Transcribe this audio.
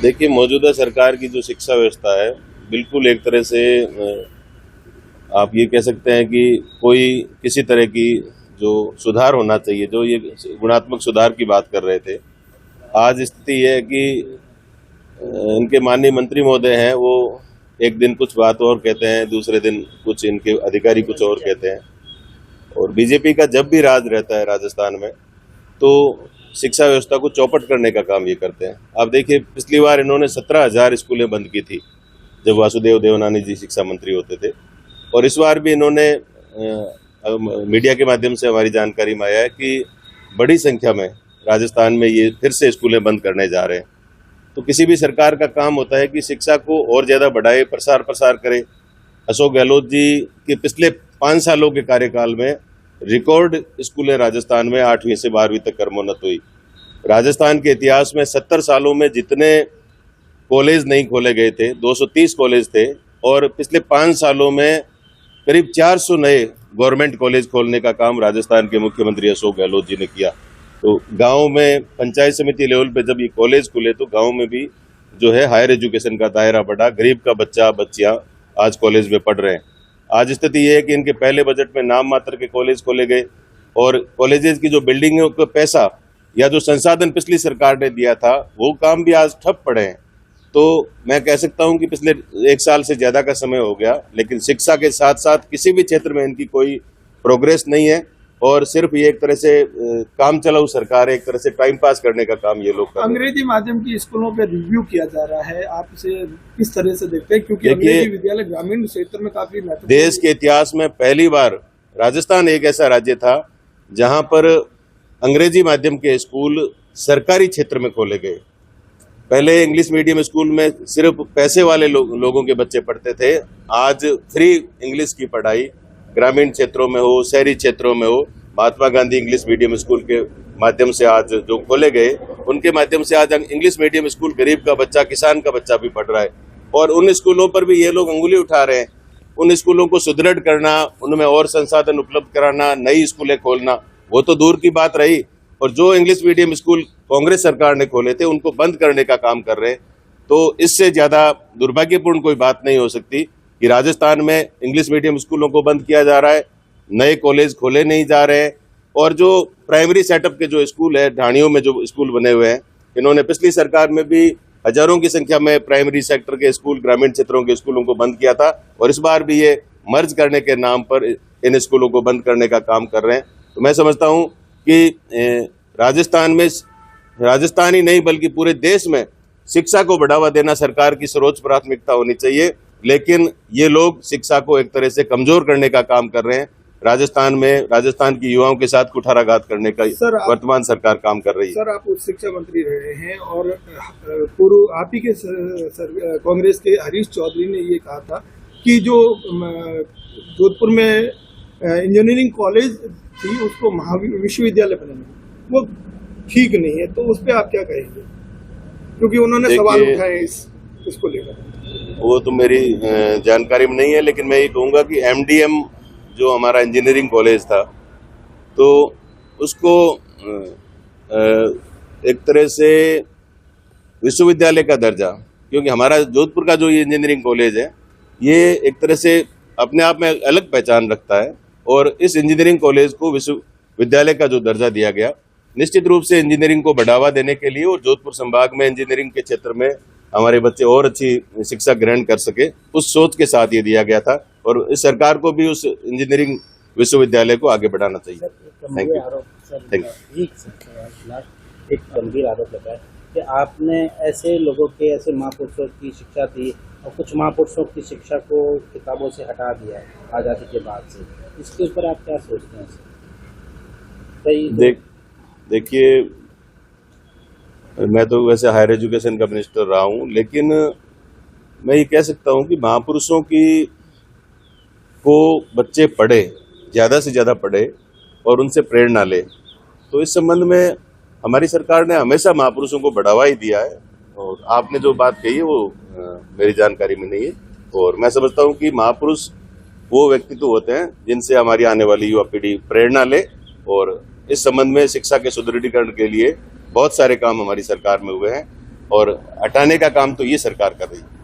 देखिए, मौजूदा सरकार की जो शिक्षा व्यवस्था है, बिल्कुल एक तरह से आप ये कह सकते हैं कि कोई किसी तरह की जो सुधार होना चाहिए, जो ये गुणात्मक सुधार की बात कर रहे थे, आज स्थिति ये है कि इनके माननीय मंत्री महोदय हैं, वो एक दिन कुछ बात और कहते हैं, दूसरे दिन कुछ इनके अधिकारी कुछ और कहते हैं। और बीजेपी का जब भी राज रहता है राजस्थान में, तो शिक्षा व्यवस्था को चौपट करने का काम ये करते हैं। आप देखिए, पिछली बार इन्होंने 17,000 स्कूलें बंद की थी जब वासुदेव देवनानी जी शिक्षा मंत्री होते थे, और इस बार भी इन्होंने मीडिया के माध्यम से हमारी जानकारी में आया है कि बड़ी संख्या में राजस्थान में ये फिर से स्कूलें बंद करने जा रहे हैं। तो किसी भी सरकार का काम होता है कि शिक्षा को और ज़्यादा बढ़ाए, प्रसार करे। अशोक गहलोत जी के पिछले 5 सालों के कार्यकाल में रिकॉर्ड स्कूलें राजस्थान में 8वीं से 12वीं तक क्रमोन्नत हुई। राजस्थान के इतिहास में 70 सालों में जितने कॉलेज नहीं खोले गए थे, 230 कॉलेज थे, और पिछले 5 सालों में करीब 400 नए गवर्नमेंट कॉलेज खोलने का काम राजस्थान के मुख्यमंत्री अशोक गहलोत जी ने किया। तो गांव में पंचायत समिति लेवल पे जब ये कॉलेज खुले, तो गांव में भी जो है हायर एजुकेशन का दायरा बढ़ा, गरीब का बच्चा बच्चियां आज कॉलेज में पढ़ रहे हैं। आज स्थिति ये है कि इनके पहले बजट में नाम मात्र के कॉलेज खोले गए, और कॉलेजेस की जो बिल्डिंगों का पैसा या जो संसाधन पिछली सरकार ने दिया था, वो काम भी आज ठप पड़े हैं। तो मैं कह सकता हूं कि पिछले 1 साल से ज्यादा का समय हो गया, लेकिन शिक्षा के साथ साथ किसी भी क्षेत्र में इनकी कोई प्रोग्रेस नहीं है, और सिर्फ ये एक तरह से काम चलाऊ सरकार है, एक तरह से टाइम पास करने का काम ये लोग कर रहे हैं। अंग्रेजी माध्यम की स्कूलों पे रिव्यू किया जा रहा है, आप इसे किस तरह से देखते हैं? क्योंकि अंग्रेजी विद्यालय ग्रामीण क्षेत्र में काफी महत्वपूर्ण। देश के इतिहास में पहली बार राजस्थान एक ऐसा राज्य था जहां पर अंग्रेजी माध्यम के स्कूल सरकारी क्षेत्र में खोले गए। पहले इंग्लिश मीडियम स्कूल में सिर्फ पैसे वाले लोगों के बच्चे पढ़ते थे। आज फ्री इंग्लिश की पढ़ाई ग्रामीण क्षेत्रों में हो, शहरी क्षेत्रों में हो, Mahatma Gandhi English medium school के माध्यम से आज जो खोले गए, उनके माध्यम से आज इंग्लिश मीडियम स्कूल गरीब का बच्चा, किसान का बच्चा भी पढ़ रहा है। और उन स्कूलों पर भी ये लोग अंगुली उठा रहे हैं। उन स्कूलों को सुदृढ़ करना, उनमें और संसाधन उपलब्ध कराना, नई स्कूलें खोलना, वो तो दूर की बात रही। और जो इंग्लिश मीडियम स्कूल कांग्रेस सरकार ने खोले थे, उनको बंद करने का काम कर रहे हैं। तो इससे ज्यादा दुर्भाग्यपूर्ण कोई बात नहीं हो सकती कि राजस्थान में इंग्लिश मीडियम स्कूलों को बंद किया जा रहा है, नए कॉलेज खोले नहीं जा रहे हैं, और जो प्राइमरी सेटअप के जो स्कूल है, ढाणियों में जो स्कूल बने हुए हैं, इन्होंने पिछली सरकार में भी हजारों की संख्या में प्राइमरी सेक्टर के स्कूल, ग्रामीण क्षेत्रों के स्कूलों को बंद किया था, और इस बार भी ये मर्ज करने के नाम पर इन स्कूलों को बंद करने का काम कर रहे हैं। तो मैं समझता हूं कि राजस्थान में, राजस्थान ही नहीं बल्कि पूरे देश में शिक्षा को बढ़ावा देना सरकार की सर्वोच्च प्राथमिकता होनी चाहिए। लेकिन ये लोग शिक्षा को एक तरह से कमजोर करने का काम कर रहे हैं। राजस्थान में राजस्थान की युवाओं के साथ कुठाराघात करने का वर्तमान सरकार काम कर रही है। सर, आप उच्च शिक्षा मंत्री रहे हैं, और पूर्व आप ही के कांग्रेस के हरीश चौधरी ने ये कहा था कि जो जोधपुर में इंजीनियरिंग कॉलेज थी, उसको विश्वविद्यालय बनाना वो ठीक नहीं है। तो उस पर आप क्या कहेंगे? क्योंकि उन्होंने सवाल उठाए इसको लेकर। वो तो मेरी जानकारी में नहीं है, लेकिन मैं ये कहूँगा कि MDM जो हमारा इंजीनियरिंग कॉलेज था, तो उसको एक तरह से विश्वविद्यालय का दर्जा, क्योंकि हमारा जोधपुर का जो ये इंजीनियरिंग कॉलेज है, ये एक तरह से अपने आप में अलग पहचान रखता है, और इस इंजीनियरिंग कॉलेज को विश्वविद्यालय का जो दर्जा दिया गया, निश्चित रूप से इंजीनियरिंग को बढ़ावा देने के लिए, और जोधपुर संभाग में इंजीनियरिंग के क्षेत्र में हमारे बच्चे और अच्छी शिक्षा ग्रहण कर सके, उस सोच के साथ ये दिया गया था। और इस सरकार को भी उस इंजीनियरिंग विश्वविद्यालय को आगे बढ़ाना चाहिए। Thank you. एक गंभीर आरोप लगा है कि आपने ऐसे लोगों के, ऐसे महापुरुषों की शिक्षा दी, और कुछ महापुरुषों की शिक्षा को किताबों से हटा दिया है आज़ादी के बाद से। इसके ऊपर आप क्या सोचते हैं? देखिए, मैं तो वैसे हायर एजुकेशन का मिनिस्टर रहा हूं, लेकिन मैं ये कह सकता हूं कि महापुरुषों की को बच्चे पढ़े, ज़्यादा से ज़्यादा पढ़े, और उनसे प्रेरणा ले। तो इस संबंध में हमारी सरकार ने हमेशा महापुरुषों को बढ़ावा ही दिया है। और आपने जो बात कही है वो मेरी जानकारी में नहीं है, और मैं समझता हूं कि महापुरुष वो व्यक्तित्व होते हैं जिनसे हमारी आने वाली युवा पीढ़ी प्रेरणा ले। और इस संबंध में शिक्षा के सुदृढ़ीकरण के लिए बहुत सारे काम हमारी सरकार में हुए हैं। और हटाने का काम तो ये सरकार कर रही है।